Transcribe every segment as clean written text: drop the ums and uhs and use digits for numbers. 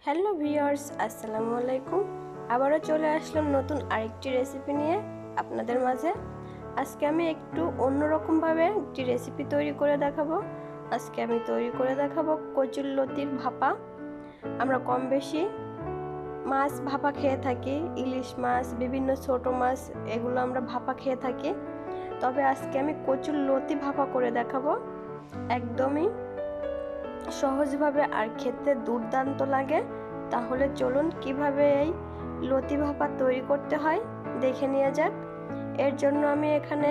Hello viewers, আসসালামু আলাইকুম। আবারও চলে আসলাম নতুন আরেকটি রেসিপি নিয়ে আপনাদের মাঝে। আজকে আমি একটু অন্যরকমভাবে একটি রেসিপি তৈরি করে দেখাবো। আজকে আমি তৈরি করে দেখাবো কচুর লতির ভাপা। আমরা কম বেশি মাছ ভাপা খেয়ে থাকি, ইলিশ মাছ, বিভিন্ন ছোট মাছ, এগুলো আমরা ভাপা খেয়ে থাকি। তবে আজকে আমি কচুর লতি ভাপা করে দেখাবো, একদমই সহজভাবে আর খেতে দুর্দান্ত লাগে। তাহলে চলুন কিভাবে এই লতি ভাপা তৈরি করতে হয় দেখে নিয়ে যাক। এর জন্য আমি এখানে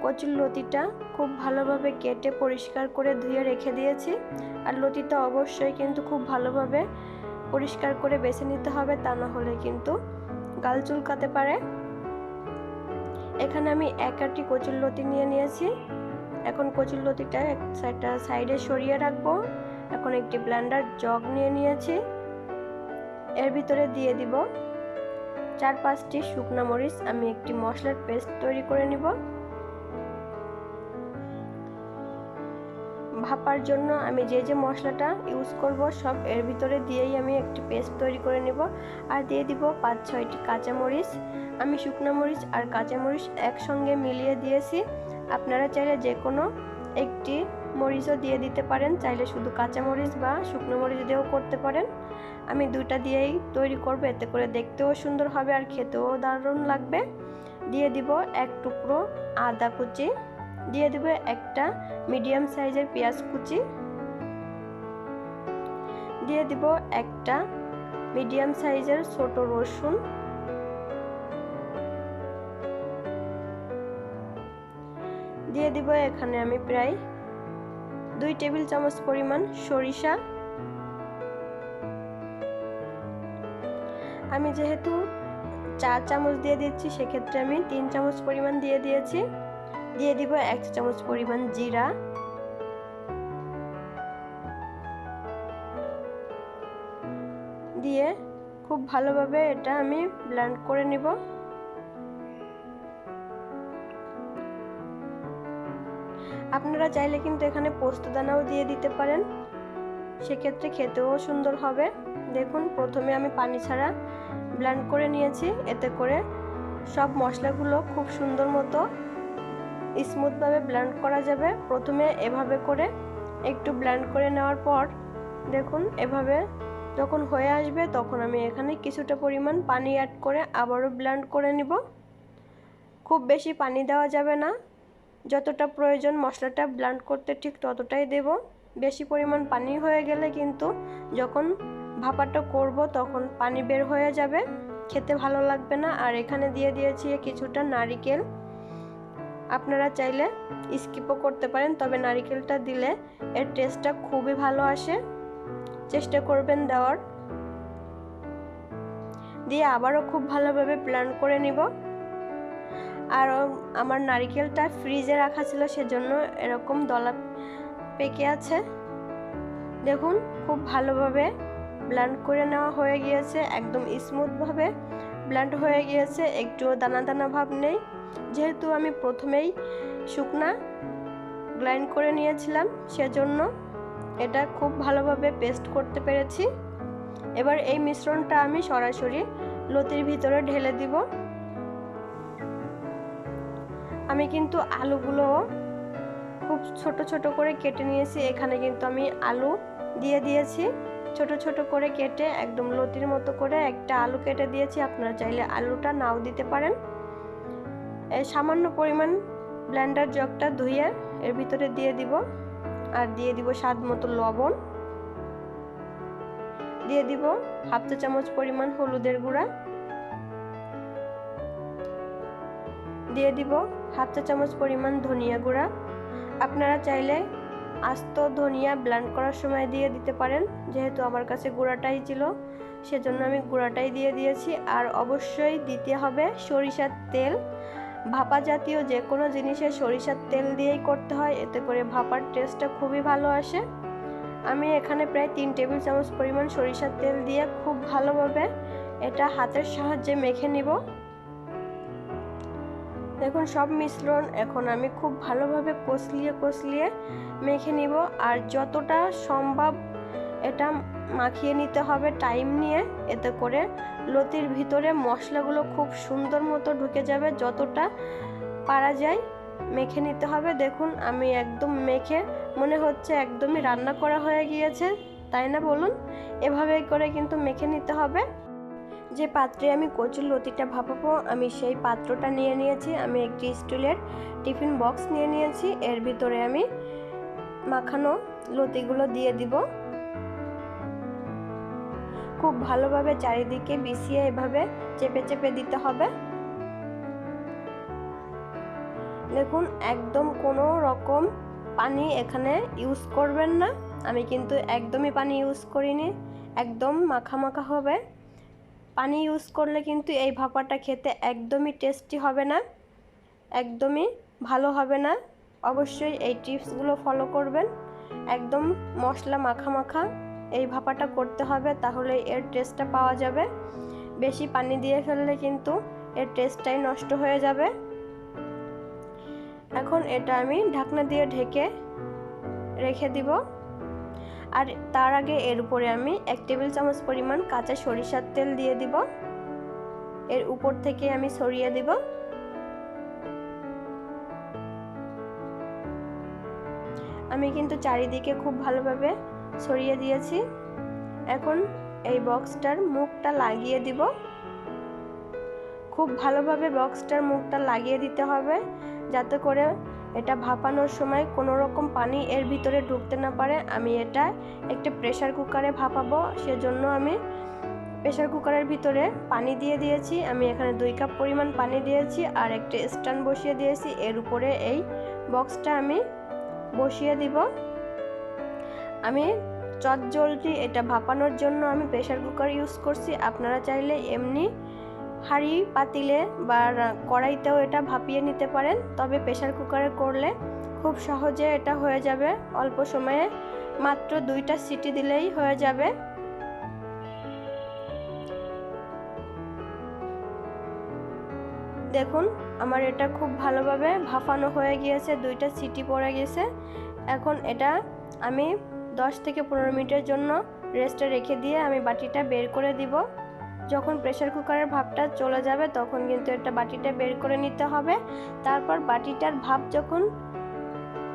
কচুর লতিটা খুব ভালোভাবে কেটে পরিষ্কার করে ধুয়ে রেখে দিয়েছি। আর লতিটা অবশ্যই কিন্তু খুব ভালোভাবে পরিষ্কার করে বেছে নিতে হবে, তা না হলে কিন্তু গাল চুলকাতে পারে। এখানে আমি এক আটি কচুর লতি নিয়ে নিয়েছি। এখন কচুর লতিটা একটা সাইডে সরিয়ে রাখবো। এখন একটি ব্লেন্ডার জগ নিয়ে নিয়েছি। এর ভিতরে দিয়ে দিব 4-5টি শুকনা মরিচ। আমি একটি মশলার পেস্ট তৈরি করে নিব। ভাপার জন্য আমি যে মশলাটা ইউজ করব সব এর ভিতরে দিয়েই আমি একটি পেস্ট তৈরি করে নিব। আর দিয়ে দিব 5-6টি কাঁচামরিচ। আমি শুকনো মরিচ আর কাঁচামরিচ একসঙ্গে মিলিয়ে দিয়েছি। আপনারা চাইলে যে কোনো একটি মরিচও দিয়ে দিতে পারেন, চাইলে শুধু কাঁচামরিচ বা শুকনো মরিচ দিয়েও করতে পারেন। আমি দুইটা দিয়েই তৈরি করব, এতে করে দেখতেও সুন্দর হবে আর খেতেও দারুণ লাগবে। দিয়ে দিব এক টুকরো আদা কুচি, দিয়ে দিব একটা মিডিয়াম সাইজের পেঁয়াজ কুচি, দিয়ে দিব একটা মিডিয়াম সাইজের ছোট রসুন, দিয়ে দিব এখানে আমি প্রায় 2 টেবিল চামচ পরিমাণ সরিষা। আমি যেহেতু 4 চামচ দিয়ে দিচ্ছি, সেক্ষেত্রে আমি 3 চামচ পরিমাণ দিয়ে দিয়েছি। দিয়ে দিব 1 চামচ পরিমাণ জিরা, দিয়ে খুব ভালোভাবে এটা আমি ব্লেন্ড করে নিব। আপনারা চাইলে কিন্তু এখানে পোস্তদানাও দিয়ে দিতে পারেন, সেক্ষেত্রে খেতেও সুন্দর হবে। দেখুন, প্রথমে আমি পানি ছাড়া ব্লেন্ড করে নিয়েছি, এতে করে সব মশলাগুলো খুব সুন্দর মতো স্মুথভাবে ব্লেন্ড করা যাবে। প্রথমে এভাবে করে একটু ব্লেন্ড করে নেওয়ার পর দেখুন এভাবে যখন হয়ে আসবে, তখন আমি এখানে কিছুটা পরিমাণ পানি অ্যাড করে আবারও ব্লেন্ড করে নিব। খুব বেশি পানি দেওয়া যাবে না, যতটা প্রয়োজন মশলাটা ব্লেন্ড করতে ঠিক ততটাই দেব। বেশি পরিমাণ পানি হয়ে গেলে কিন্তু যখন ভাপাটা করব তখন পানি বের হয়ে যাবে, খেতে ভালো লাগবে না। আর এখানে দিয়ে দিয়েছি কিছুটা নারিকেল। আপনারা চাইলে স্কিপও করতে পারেন, তবে নারিকেলটা দিলে এর টেস্টটা খুবই ভালো আসে, চেষ্টা করবেন দেওয়ার। দিয়ে আবারও খুব ভালোভাবে ব্লেন্ড করে নিব। আর আমার নারিকেলটা ফ্রিজে রাখা ছিল, সেজন্য এরকম দলা পেকে আছে। দেখুন, খুব ভালোভাবে ব্লেন্ড করে নেওয়া হয়ে গিয়েছে, একদম স্মুথভাবে ব্লেন্ড হয়ে গিয়েছে, একটুও দানা দানা ভাব নেই। যেহেতু আমি প্রথমেই শুকনা গ্রাইন্ড করে নিয়েছিলাম, সেজন্য এটা খুব ভালোভাবে পেস্ট করতে পেরেছি। এবার এই মিশ্রণটা আমি সরাসরি লতির ভিতরে ঢেলে দিব। আমি কিন্তু আলুগুলো খুব ছোট ছোট করে কেটে নিয়েছি। এখানে কিন্তু আমি আলু দিয়ে দিয়েছি, ছোট ছোট করে কেটে একদম লতির মতো করে একটা আলু কেটে দিয়েছি। আপনারা চাইলে আলুটা নাও দিতে পারেন। এই সামান্য পরিমাণ ব্লেন্ডার জগটা ধুয়ে এর ভিতরে দিয়ে দিব। আর দিয়ে দিব স্বাদ মতো লবণ, দিয়ে দিব 1/2 চা চামচ পরিমাণ হলুদের গুঁড়া, দিয়ে দিব 1/2 চা চামচ পরিমাণ ধনিয়া গুঁড়া। আপনারা চাইলে আস্ত ধনিয়া ব্লেন্ড করার সময় দিয়ে দিতে পারেন, যেহেতু আমার কাছে গুঁড়াটাই ছিল সেজন্য আমি গুঁড়াটাই দিয়ে দিয়েছি। আর অবশ্যই দিতে হবে সরিষার তেল। ভাপা জাতীয় যে কোনো জিনিসে সরিষার তেল দিয়েই করতে হয়, এতে করে ভাপার টেস্টটা খুবই ভালো আসে। আমি এখানে প্রায় 3 টেবিল চামচ পরিমাণ সরিষার তেল দিয়ে খুব ভালোভাবে এটা হাতের সাহায্যে মেখে নিব। দেখুন, সব মিশ্রণ এখন আমি খুব ভালোভাবে কষলিয়ে মেখে নিব। আর যতটা সম্ভব এটা মাখিয়ে নিতে হবে টাইম নিয়ে, এতে করে লতির ভিতরে মশলাগুলো খুব সুন্দর মতো ঢুকে যাবে। যতটা পারা যায় মেখে নিতে হবে। দেখুন আমি একদম মেখে মনে হচ্ছে একদমই রান্না করা হয়ে গিয়েছে, তাই না বলুন? এভাবে করে কিন্তু মেখে নিতে হবে। যে পাত্রে আমি কচুর লতিটা ভাপাবো আমি সেই পাত্রটা নিয়ে নিয়েছি। আমি একটি স্টিলের টিফিন বক্স নিয়ে নিয়েছি। এর ভিতরে আমি মাখানো লতিগুলো দিয়ে দিব। খুব ভালোভাবে চারিদিকে বিছিয়ে এভাবে চেপে চেপে দিতে হবে। দেখুন একদম কোনো রকম পানি এখানে ইউজ করবেন না। আমি কিন্তু একদমই পানি ইউজ করিনি, একদম মাখা মাখা হবে। পানি ইউজ করলে কিন্তু এই ভাপাটা খেতে একদমই টেস্টি হবে না, একদমই ভালো হবে না। অবশ্যই এই টিপসগুলো ফলো করবেন। একদম মশলা মাখা মাখা এই ভাপাটা করতে হবে, তাহলে এর টেস্টটা পাওয়া যাবে। বেশি পানি দিয়ে ফেললে কিন্তু এর টেস্টটাই নষ্ট হয়ে যাবে। এখন এটা আমি ঢাকনা দিয়ে ঢেকে রেখে দিব। আর তার আগে এর উপরে আমি 1 টেবিল চামচ পরিমাণ কাঁচা সরিষার তেল দিয়ে দিব। এর উপর থেকে আমি ছড়িয়ে দিব। আমি কিন্তু চারিদিকে খুব ভালোভাবে ছড়িয়ে দিয়েছি। এখন এই বক্সটার মুখটা লাগিয়ে দিব। খুব ভালোভাবে বক্সটার মুখটা লাগিয়ে দিতে হবে, যাতে করে এটা ভাপানোর সময় কোনো রকম পানি এর ভিতরে ঢুকতে না পারে। আমি এটা একটা প্রেসার কুকারে ভাপাবো, সেজন্য আমি প্রেসার কুকারের ভিতরে পানি দিয়ে দিয়েছি। আমি এখানে 2 কাপ পরিমাণ পানি দিয়েছি আর একটা স্ট্যান্ড বসিয়ে দিয়েছি। এর উপরে এই বক্সটা আমি বসিয়ে দিব। আমি চটজলদি এটা ভাপানোর জন্য আমি প্রেসার কুকার ইউজ করছি। আপনারা চাইলে এমনি হাঁড়ি পাতিলে বা কড়াইতেও এটা ভাপিয়ে নিতে পারেন, তবে প্রেসার কুকারে করলে খুব সহজে এটা হয়ে যাবে। অল্প সময়ে মাত্র 2টা সিটি দিলেই হয়ে যাবে। দেখুন আমার এটা খুব ভালোভাবে ভাপানো হয়ে গিয়েছে, 2টা সিটি পড়ে গেছে। এখন এটা আমি 10 থেকে 15 মিনিটের জন্য রেস্টে রেখে দিয়ে আমি বাটিটা বের করে দিব। যখন প্রেসার কুকারের ভাপটা চলে যাবে তখন কিন্তু এটা বাটিটা বের করে নিতে হবে। তারপর বাটিটার ভাপ যখন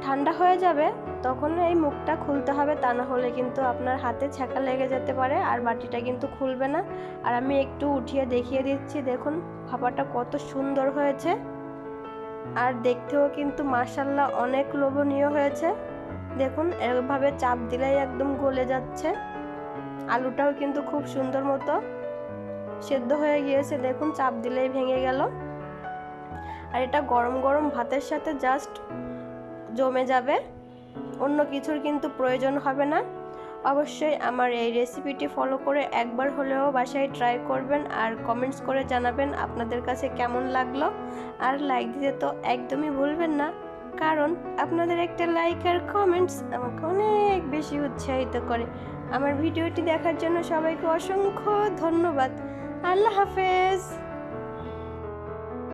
ঠান্ডা হয়ে যাবে তখন এই মুখটা খুলতে হবে, তা না হলে কিন্তু আপনার হাতে ছ্যাঁকা লেগে যেতে পারে আর বাটিটা কিন্তু খুলবে না। আর আমি একটু উঠিয়ে দেখিয়ে দিচ্ছি, দেখুন ভাপাটা কত সুন্দর হয়েছে আর দেখতেও কিন্তু মাশাআল্লাহ অনেক লোভনীয় হয়েছে। দেখুন এভাবে চাপ দিলেই একদম গলে যাচ্ছে। আলুটাও কিন্তু খুব সুন্দর মতো সেদ্ধ হয়ে গিয়েছে, দেখুন চাপ দিলেই ভেঙে গেল। আর এটা গরম গরম ভাতের সাথে জাস্ট জমে যাবে, অন্য কিছুর কিন্তু প্রয়োজন হবে না। অবশ্যই আমার এই রেসিপিটি ফলো করে একবার হলেও বাসায় ট্রাই করবেন আর কমেন্টস করে জানাবেন আপনাদের কাছে কেমন লাগলো। আর লাইক দিতে তো একদমই ভুলবেন না, কারণ আপনাদের একটা লাইক আর কমেন্টস আমাকে অনেক বেশি উৎসাহিত করে। আমার ভিডিওটি দেখার জন্য সবাইকে অসংখ্য ধন্যবাদ। আল্লাহ হাফেজ।